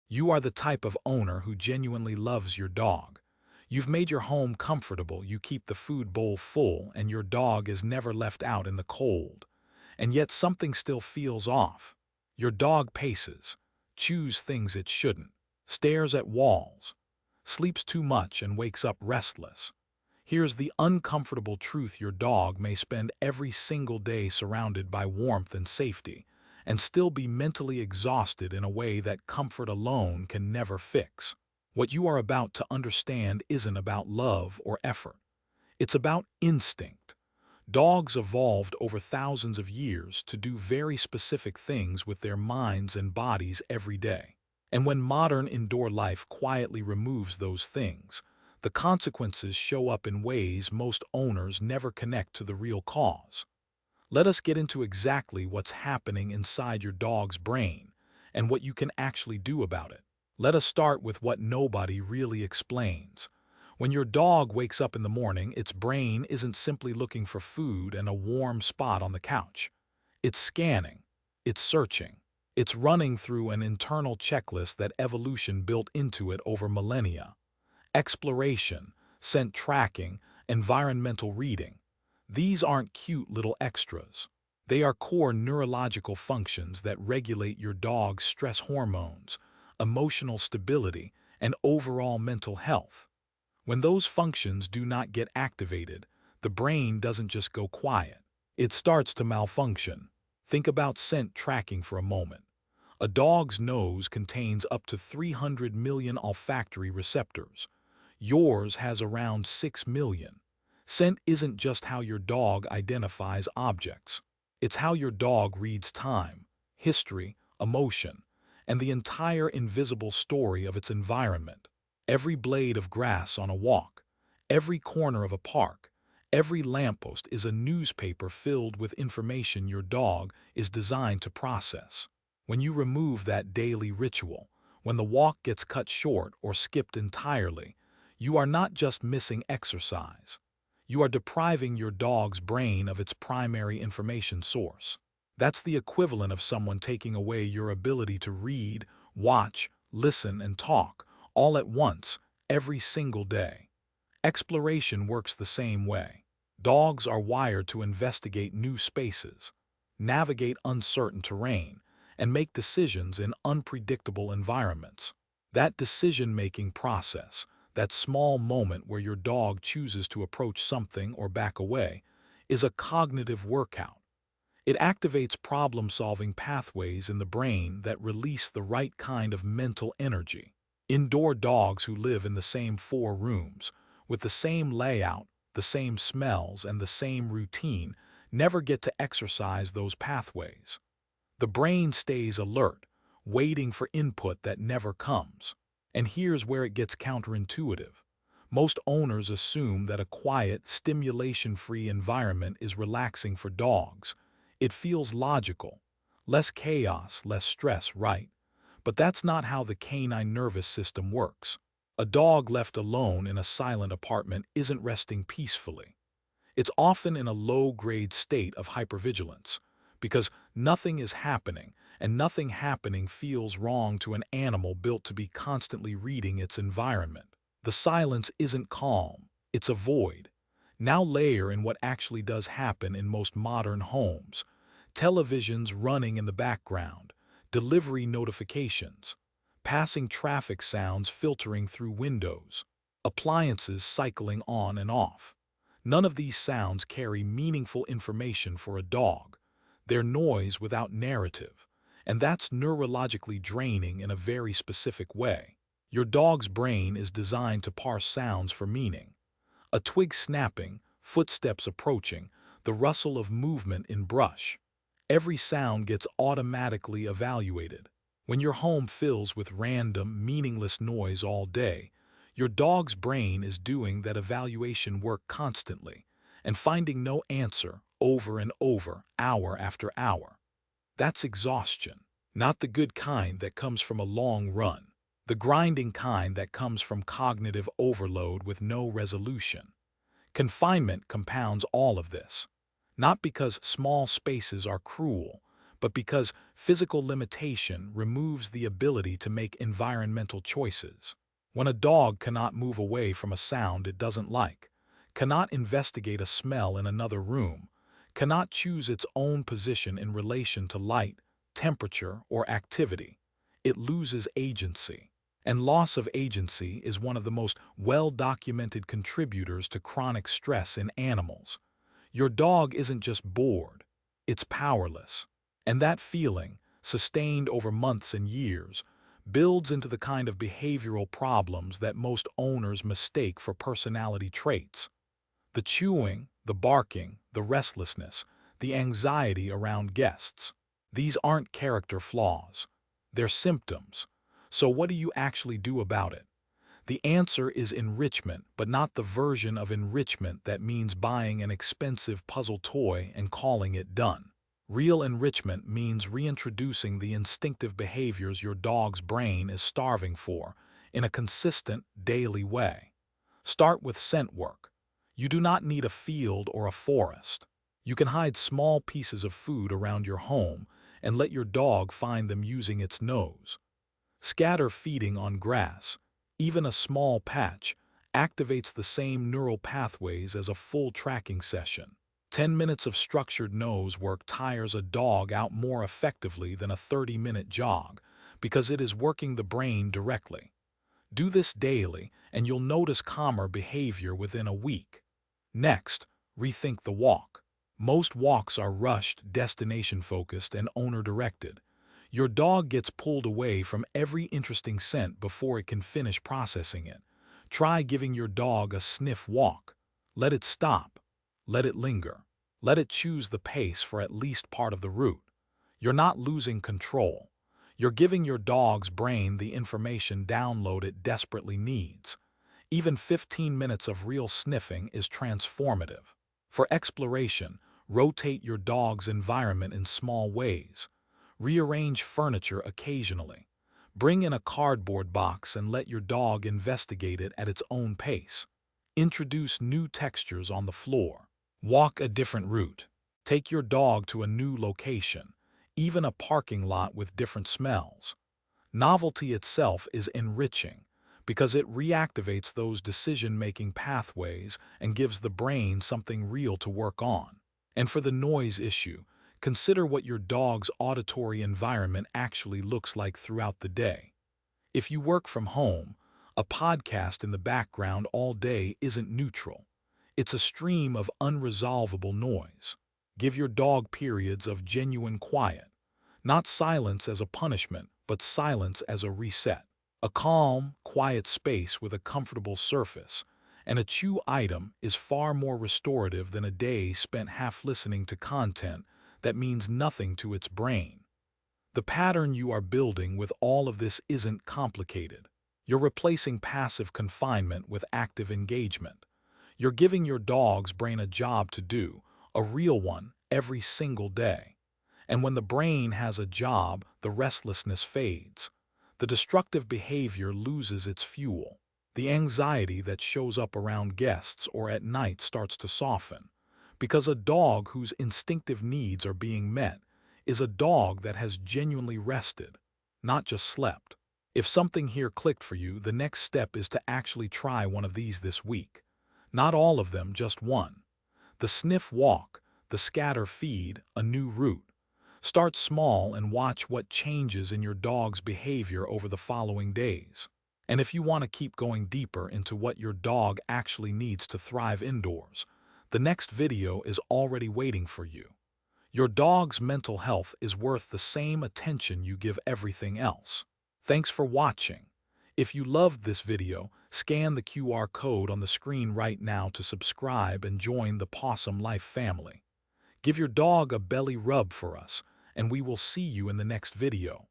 You are the type of owner who genuinely loves your dog. You've made your home comfortable, you keep the food bowl full, and your dog is never left out in the cold. And yet something still feels off. Your dog paces, chews things it shouldn't, stares at walls, sleeps too much and wakes up restless. Here's the uncomfortable truth: your dog may spend every single day surrounded by warmth and safety, and still be mentally exhausted in a way that comfort alone can never fix. What you are about to understand isn't about love or effort. It's about instinct. Dogs evolved over thousands of years to do very specific things with their minds and bodies every day. And when modern indoor life quietly removes those things, the consequences show up in ways most owners never connect to the real cause. Let us get into exactly what's happening inside your dog's brain and what you can actually do about it. Let us start with what nobody really explains. When your dog wakes up in the morning, its brain isn't simply looking for food and a warm spot on the couch. It's scanning, it's searching, it's running through an internal checklist that evolution built into it over millennia. Exploration, scent tracking, environmental reading. These aren't cute little extras. They are core neurological functions that regulate your dog's stress hormones, emotional stability, and overall mental health. When those functions do not get activated, the brain doesn't just go quiet. It starts to malfunction. Think about scent tracking for a moment. A dog's nose contains up to 300 million olfactory receptors. Yours has around 6 million. Scent isn't just how your dog identifies objects. It's how your dog reads time, history, emotion, and the entire invisible story of its environment. Every blade of grass on a walk, every corner of a park, every lamppost is a newspaper filled with information your dog is designed to process. When you remove that daily ritual, when the walk gets cut short or skipped entirely, you are not just missing exercise. You are depriving your dog's brain of its primary information source. That's the equivalent of someone taking away your ability to read, watch, listen, and talk all at once, every single day. Exploration works the same way. Dogs are wired to investigate new spaces, navigate uncertain terrain, and make decisions in unpredictable environments. That decision-making process, that small moment where your dog chooses to approach something or back away, is a cognitive workout. It activates problem-solving pathways in the brain that release the right kind of mental energy. Indoor dogs who live in the same 4 rooms, with the same layout, the same smells, and the same routine, never get to exercise those pathways. The brain stays alert, waiting for input that never comes. And here's where it gets counterintuitive. Most owners assume that a quiet, stimulation-free environment is relaxing for dogs. It feels logical. Less chaos, less stress, right? But that's not how the canine nervous system works. A dog left alone in a silent apartment isn't resting peacefully. It's often in a low-grade state of hypervigilance, because nothing is happening, and nothing happening feels wrong to an animal built to be constantly reading its environment. The silence isn't calm, it's a void. Now layer in what actually does happen in most modern homes. Televisions running in the background, delivery notifications, passing traffic sounds filtering through windows, appliances cycling on and off. None of these sounds carry meaningful information for a dog. They're noise without narrative, and that's neurologically draining in a very specific way. Your dog's brain is designed to parse sounds for meaning. A twig snapping, footsteps approaching, the rustle of movement in brush. Every sound gets automatically evaluated. When your home fills with random, meaningless noise all day, your dog's brain is doing that evaluation work constantly and finding no answer over and over, hour after hour. That's exhaustion, not the good kind that comes from a long run, the grinding kind that comes from cognitive overload with no resolution. Confinement compounds all of this, not because small spaces are cruel, but because physical limitation removes the ability to make environmental choices. When a dog cannot move away from a sound it doesn't like, cannot investigate a smell in another room, cannot choose its own position in relation to light, temperature, or activity, it loses agency. And loss of agency is one of the most well-documented contributors to chronic stress in animals. Your dog isn't just bored, it's powerless. And that feeling, sustained over months and years, builds into the kind of behavioral problems that most owners mistake for personality traits. The chewing, the barking, the restlessness, the anxiety around guests. These aren't character flaws. They're symptoms. So what do you actually do about it? The answer is enrichment, but not the version of enrichment that means buying an expensive puzzle toy and calling it done. Real enrichment means reintroducing the instinctive behaviors your dog's brain is starving for in a consistent, daily way. Start with scent work. You do not need a field or a forest. You can hide small pieces of food around your home and let your dog find them using its nose. Scatter feeding on grass. Even a small patch activates the same neural pathways as a full tracking session. 10 minutes of structured nose work tires a dog out more effectively than a 30-minute jog because it is working the brain directly. Do this daily and you'll notice calmer behavior within a week. Next, rethink the walk. Most walks are rushed, destination-focused, and owner-directed. Your dog gets pulled away from every interesting scent before it can finish processing it. Try giving your dog a sniff walk. Let it stop. Let it linger. Let it choose the pace for at least part of the route. You're not losing control. You're giving your dog's brain the information download it desperately needs. Even 15 minutes of real sniffing is transformative. For exploration, rotate your dog's environment in small ways. Rearrange furniture occasionally. Bring in a cardboard box and let your dog investigate it at its own pace. Introduce new textures on the floor. Walk a different route. Take your dog to a new location, even a parking lot with different smells. Novelty itself is enriching because it reactivates those decision-making pathways and gives the brain something real to work on. And for the noise issue, consider what your dog's auditory environment actually looks like throughout the day. If you work from home, a podcast in the background all day isn't neutral. It's a stream of unresolvable noise. Give your dog periods of genuine quiet. Not silence as a punishment, but silence as a reset. A calm, quiet space with a comfortable surface and a chew item is far more restorative than a day spent half listening to content that means nothing to its brain. The pattern you are building with all of this isn't complicated. You're replacing passive confinement with active engagement. You're giving your dog's brain a job to do, a real one, every single day. And when the brain has a job, the restlessness fades. The destructive behavior loses its fuel. The anxiety that shows up around guests or at night starts to soften. Because a dog whose instinctive needs are being met is a dog that has genuinely rested, not just slept. If something here clicked for you, the next step is to actually try one of these this week. Not all of them, just one. The sniff walk, the scatter feed, a new route. Start small and watch what changes in your dog's behavior over the following days. And if you want to keep going deeper into what your dog actually needs to thrive indoors, the next video is already waiting for you. Your dog's mental health is worth the same attention you give everything else. Thanks for watching. If you loved this video, scan the QR code on the screen right now to subscribe and join the Pawsome Life family. Give your dog a belly rub for us, and we will see you in the next video.